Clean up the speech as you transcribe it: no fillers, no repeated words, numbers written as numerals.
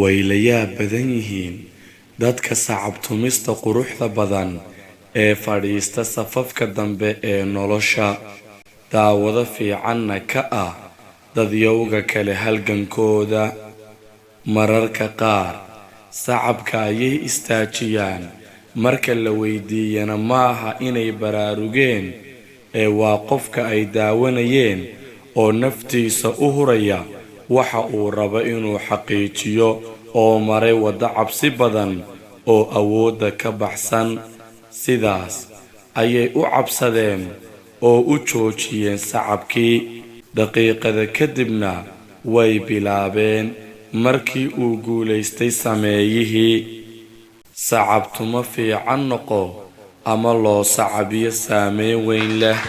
way la yaab badan yihiin dadka sacabtumista quruxda badan ee fadhiista safafka dambe ee nolosha daawada fiicanna ka ah dadyowga kale halgankooda mararka qaar sacabka ayay istaajiyaan marka la weydiiyana maaha inay baraarugeen ee waa qofka ay daawanayeen oo naftiisa u huraya waxa uu rabo inuu xaqiijiyo oo maray waddo cabsi badan oo awoodda ka baxsan sidaas ayay u cabsadeen oo u joojiyeen sacabkii daqiiqada kadibna way bilaabeen markii uu guulaystay sameeyihii sacabtuma fiican noqo ama loo sacabiyo saameyn weyn leh